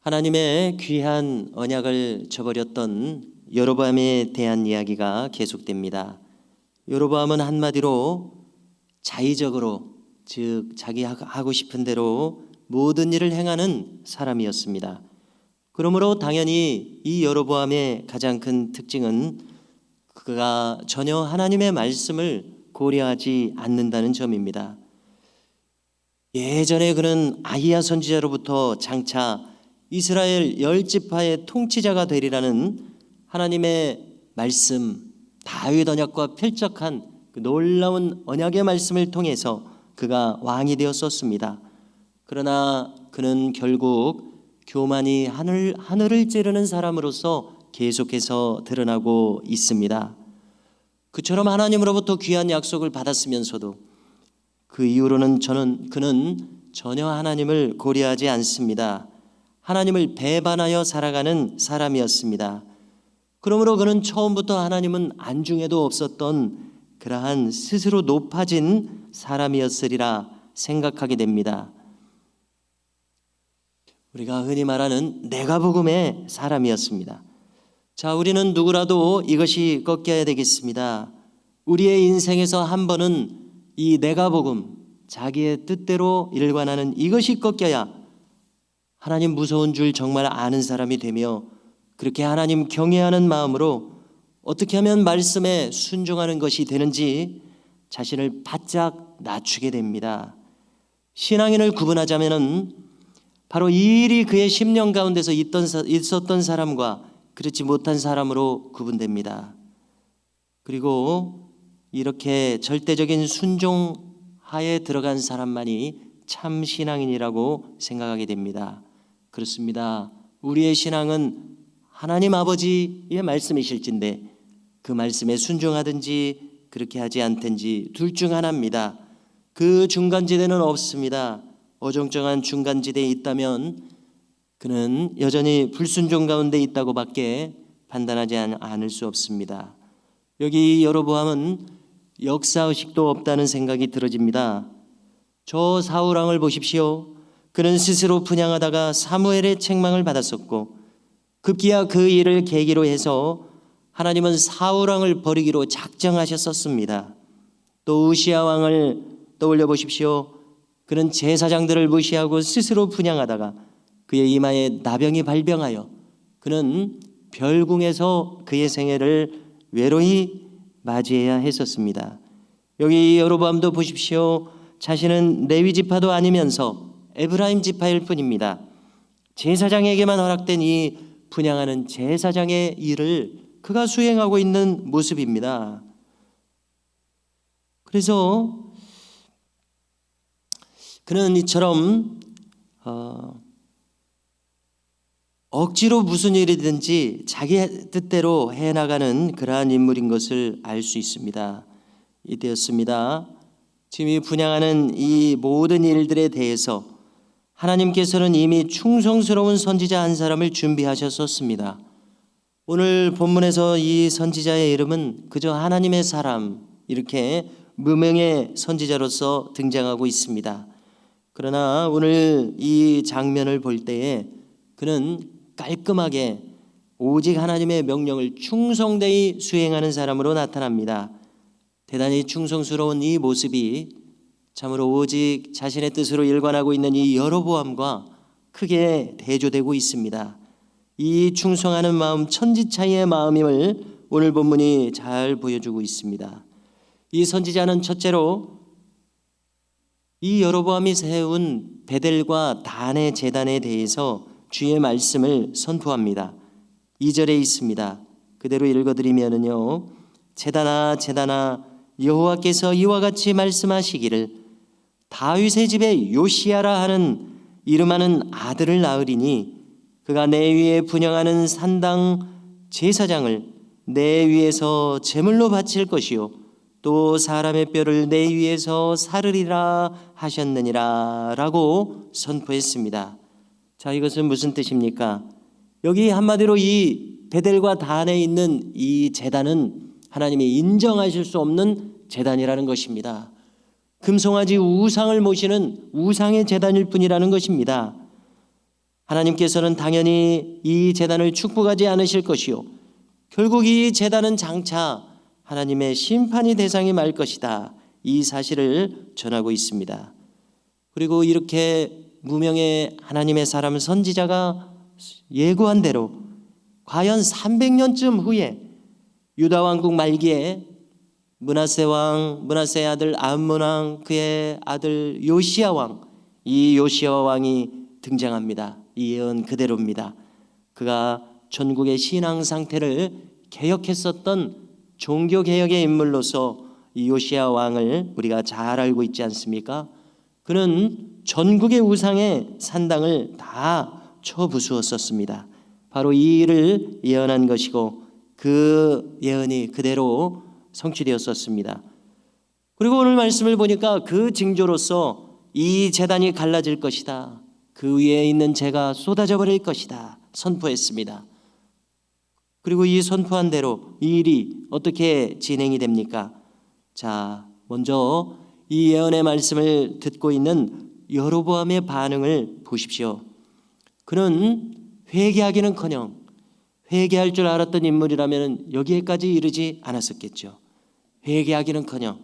하나님의 귀한 언약을 저버렸던 여로보암에 대한 이야기가 계속됩니다. 여로보암은 한마디로 자의적으로, 즉 자기 하고 싶은 대로 모든 일을 행하는 사람이었습니다. 그러므로 당연히 이 여로보암의 가장 큰 특징은 그가 전혀 하나님의 말씀을 고려하지 않는다는 점입니다. 예전에 그는 아히야 선지자로부터 장차 이스라엘 10지파의 통치자가 되리라는 하나님의 말씀, 다윗 언약과 필적한 그 놀라운 언약의 말씀을 통해서 그가 왕이 되었었습니다. 그러나 그는 결국 교만이 하늘을 찌르는 사람으로서 계속해서 드러나고 있습니다. 그처럼 하나님으로부터 귀한 약속을 받았으면서도 그 이후로는 그는 전혀 하나님을 고려하지 않습니다. 하나님을 배반하여 살아가는 사람이었습니다. 그러므로 그는 처음부터 하나님은 안중에도 없었던 그러한 스스로 높아진 사람이었으리라 생각하게 됩니다. 우리가 흔히 말하는 내가복음의 사람이었습니다. 자, 우리는 누구라도 이것이 꺾여야 되겠습니다. 우리의 인생에서 한 번은 이 내가복음, 자기의 뜻대로 일관하는 이것이 꺾여야 하나님 무서운 줄 정말 아는 사람이 되며 그렇게 하나님 경외하는 마음으로 어떻게 하면 말씀에 순종하는 것이 되는지 자신을 바짝 낮추게 됩니다. 신앙인을 구분하자면은 바로 이 일이 그의 심령 가운데서 있었던 사람과 그렇지 못한 사람으로 구분됩니다. 그리고 이렇게 절대적인 순종하에 들어간 사람만이 참 신앙인이라고 생각하게 됩니다. 그렇습니다. 우리의 신앙은 하나님 아버지의 말씀이실진데 그 말씀에 순종하든지 그렇게 하지 않든지 둘 중 하나입니다. 그 중간지대는 없습니다. 어정쩡한 중간지대에 있다면 그는 여전히 불순종 가운데 있다고밖에 판단하지 않을 수 없습니다. 여기 여로보암은 역사의식도 없다는 생각이 들어집니다. 저 사울왕을 보십시오. 그는 스스로 분향하다가 사무엘의 책망을 받았었고 급기야 그 일을 계기로 해서 하나님은 사울왕을 버리기로 작정하셨었습니다. 또 우시야 왕을 떠올려 보십시오. 그는 제사장들을 무시하고 스스로 분향하다가 그의 이마에 나병이 발병하여 그는 별궁에서 그의 생애를 외로이 맞이해야 했었습니다. 여기 여로보암도 보십시오. 자신은 레위 지파도 아니면서 에브라임 지파일 뿐입니다. 제사장에게만 허락된 이 분향하는 제사장의 일을 그가 수행하고 있는 모습입니다. 그래서 그는 이처럼 억지로 무슨 일이든지 자기 뜻대로 해나가는 그러한 인물인 것을 알 수 있습니다. 이때였습니다. 지금 이 분향하는 이 모든 일들에 대해서 하나님께서는 이미 충성스러운 선지자 한 사람을 준비하셨었습니다. 오늘 본문에서 이 선지자의 이름은 그저 하나님의 사람, 이렇게 무명의 선지자로서 등장하고 있습니다. 그러나 오늘 이 장면을 볼 때에 그는 깔끔하게 오직 하나님의 명령을 충성되이 수행하는 사람으로 나타납니다. 대단히 충성스러운 이 모습이 참으로 오직 자신의 뜻으로 일관하고 있는 이 여로보암과 크게 대조되고 있습니다. 이 충성하는 마음, 천지차이의 마음임을 오늘 본문이 잘 보여주고 있습니다. 이 선지자는 첫째로 이 여로보암이 세운 베델과 단의 제단에 대해서 주의 말씀을 선포합니다. 2절에 있습니다. 그대로 읽어드리면요, 제단아 제단아 여호와께서 이와 같이 말씀하시기를 다윗의 집에 요시야라 하는 이름하는 아들을 낳으리니 그가 내 위에 분향하는 산당 제사장을 내 위에서 제물로 바칠 것이요 또 사람의 뼈를 내 위에서 사르리라 하셨느니라 라고 선포했습니다. 자, 이것은 무슨 뜻입니까? 여기 한마디로 이 베델과 단에 있는 이 제단은 하나님이 인정하실 수 없는 제단이라는 것입니다. 금송아지 우상을 모시는 우상의 제단일 뿐이라는 것입니다. 하나님께서는 당연히 이 제단을 축복하지 않으실 것이요 결국 이 제단은 장차 하나님의 심판이 대상이 말 것이다. 이 사실을 전하고 있습니다. 그리고 이렇게 무명의 하나님의 사람 선지자가 예고한 대로 과연 300년쯤 후에 유다 왕국 말기에 므낫세의 아들 암몬 왕, 그의 아들 요시야 왕, 이 요시야 왕이 등장합니다. 이 예언 그대로입니다. 그가 전국의 신앙 상태를 개혁했었던 종교개혁의 인물로서 이 요시야 왕을 우리가 잘 알고 있지 않습니까? 그는 전국의 우상의 산당을 다 쳐부수었었습니다. 바로 이 일을 예언한 것이고 그 예언이 그대로 성취되었었습니다. 그리고 오늘 말씀을 보니까 그 징조로서 이 제단이 갈라질 것이다. 그 위에 있는 재가 쏟아져 버릴 것이다. 선포했습니다. 그리고 이 선포한 대로 이 일이 어떻게 진행이 됩니까? 자, 먼저 이 예언의 말씀을 듣고 있는 여로보암의 반응을 보십시오. 그는 회개하기는커녕 회개할 줄 알았던 인물이라면 여기에까지 이르지 않았었겠죠. 회개하기는커녕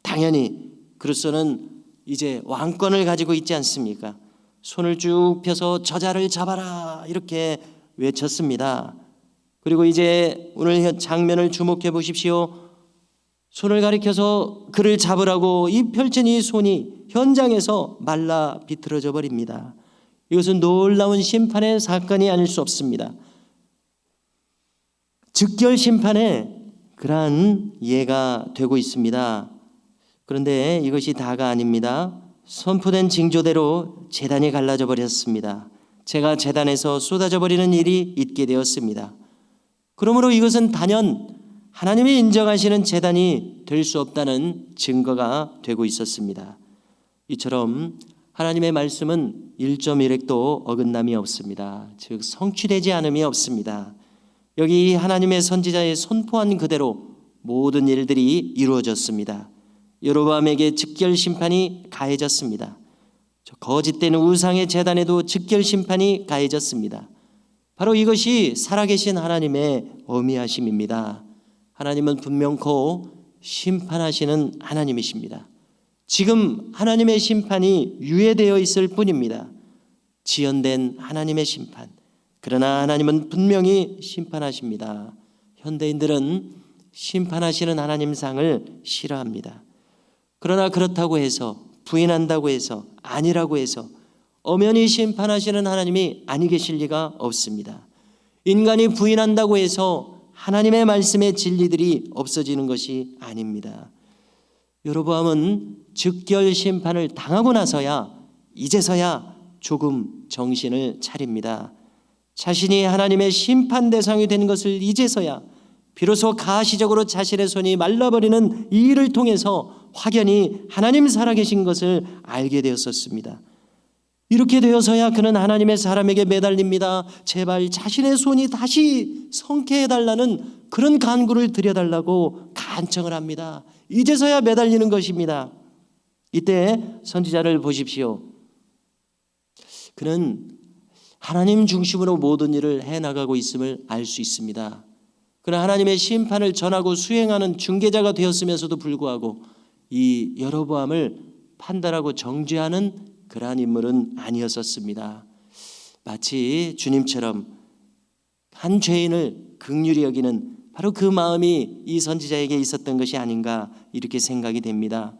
당연히 그로서는 이제 왕권을 가지고 있지 않습니까? 손을 쭉 펴서 저자를 잡아라 이렇게 외쳤습니다. 그리고 이제 오늘 장면을 주목해 보십시오. 손을 가리켜서 그를 잡으라고 이 펼친 이 손이 현장에서 말라 비틀어져 버립니다. 이것은 놀라운 심판의 사건이 아닐 수 없습니다. 즉결 심판의 그러한 예가 되고 있습니다. 그런데 이것이 다가 아닙니다. 선포된 징조대로 제단이 갈라져 버렸습니다. 재가 제단에서 쏟아져 버리는 일이 있게 되었습니다. 그러므로 이것은 단연 하나님이 인정하시는 제단이 될 수 없다는 증거가 되고 있었습니다. 이처럼 하나님의 말씀은 1.1획도 어긋남이 없습니다. 즉 성취되지 않음이 없습니다. 여기 하나님의 선지자의 선포한 그대로 모든 일들이 이루어졌습니다. 여로보암에게 즉결 심판이 가해졌습니다. 거짓된 우상의 제단에도 즉결 심판이 가해졌습니다. 바로 이것이 살아계신 하나님의 어미하심입니다. 하나님은 분명코 심판하시는 하나님이십니다. 지금 하나님의 심판이 유예되어 있을 뿐입니다. 지연된 하나님의 심판. 그러나 하나님은 분명히 심판하십니다. 현대인들은 심판하시는 하나님상을 싫어합니다. 그러나 그렇다고 해서 부인한다고 해서 아니라고 해서 엄연히 심판하시는 하나님이 아니 계실 리가 없습니다. 인간이 부인한다고 해서 하나님의 말씀의 진리들이 없어지는 것이 아닙니다. 여로보암은 즉결 심판을 당하고 나서야 이제서야 조금 정신을 차립니다. 자신이 하나님의 심판 대상이 된 것을 이제서야 비로소 가시적으로 자신의 손이 말라버리는 이 일을 통해서 확연히 하나님 살아계신 것을 알게 되었었습니다. 이렇게 되어서야 그는 하나님의 사람에게 매달립니다. 제발 자신의 손이 다시 성쾌해달라는 그런 간구를 드려달라고 간청을 합니다. 이제서야 매달리는 것입니다. 이때 선지자를 보십시오. 그는 하나님 중심으로 모든 일을 해나가고 있음을 알 수 있습니다. 그는 하나님의 심판을 전하고 수행하는 중개자가 되었으면서도 불구하고 이 여로보암을 판단하고 정죄하는 그러한 인물은 아니었었습니다. 마치 주님처럼 한 죄인을 긍휼히 여기는 바로 그 마음이 이 선지자에게 있었던 것이 아닌가 이렇게 생각이 됩니다.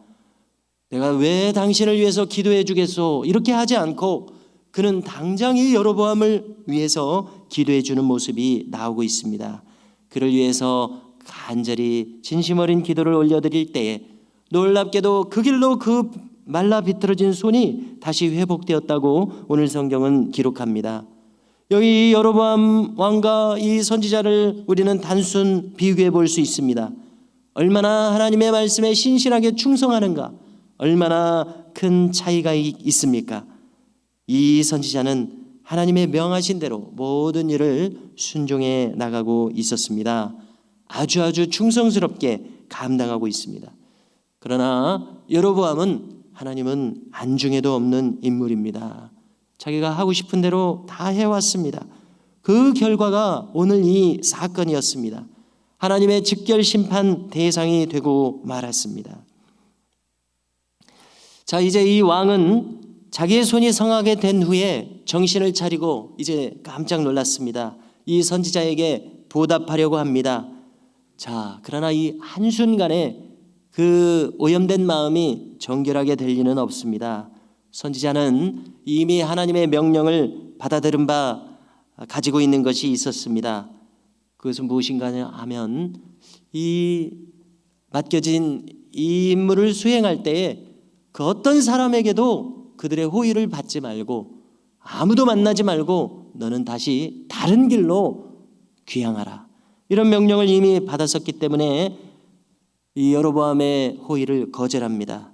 내가 왜 당신을 위해서 기도해 주겠소? 이렇게 하지 않고 그는 당장 이 여로보암을 위해서 기도해 주는 모습이 나오고 있습니다. 그를 위해서 간절히 진심 어린 기도를 올려드릴 때에 놀랍게도 그 길로 그 말라 비틀어진 손이 다시 회복되었다고 오늘 성경은 기록합니다. 여기 여로보암 왕과 이 선지자를 우리는 단순 비교해 볼 수 있습니다. 얼마나 하나님의 말씀에 신실하게 충성하는가, 얼마나 큰 차이가 있습니까? 이 선지자는 하나님의 명하신 대로 모든 일을 순종해 나가고 있었습니다. 아주 충성스럽게 감당하고 있습니다. 그러나 여로보암은 하나님은 안중에도 없는 인물입니다. 자기가 하고 싶은 대로 다 해왔습니다. 그 결과가 오늘 이 사건이었습니다. 하나님의 즉결 심판 대상이 되고 말았습니다. 자, 이제 이 왕은 자기의 손이 성하게 된 후에 정신을 차리고 이제 깜짝 놀랐습니다. 이 선지자에게 보답하려고 합니다. 자, 그러나 이 한순간에 그 오염된 마음이 정결하게 될 리는 없습니다. 선지자는 이미 하나님의 명령을 받아들인 바 가지고 있는 것이 있었습니다. 그것은 무엇인가 하면 이 맡겨진 이 임무를 수행할 때에 그 어떤 사람에게도 그들의 호의를 받지 말고 아무도 만나지 말고 너는 다시 다른 길로 귀향하라. 이런 명령을 이미 받았었기 때문에 이 여로보암의 호의를 거절합니다.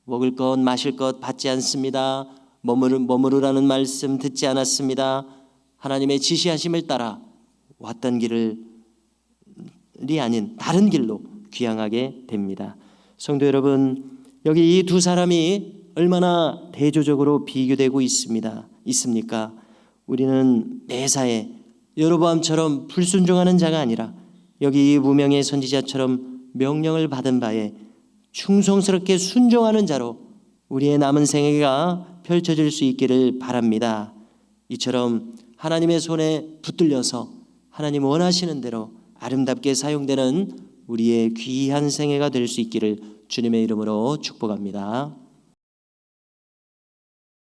먹을 것 마실 것 받지 않습니다. 머무르라는 말씀 듣지 않았습니다. 하나님의 지시하심을 따라 왔던 길이 아닌 다른 길로 귀향하게 됩니다. 성도 여러분, 여기 이 두 사람이 얼마나 대조적으로 비교되고 있습니까? 우리는 매사에 여로보암처럼 불순종하는 자가 아니라 여기 이 무명의 선지자처럼 명령을 받은 바에 충성스럽게 순종하는 자로 우리의 남은 생애가 펼쳐질 수 있기를 바랍니다. 이처럼 하나님의 손에 붙들려서 하나님 원하시는 대로 아름답게 사용되는 우리의 귀한 생애가 될 수 있기를 주님의 이름으로 축복합니다.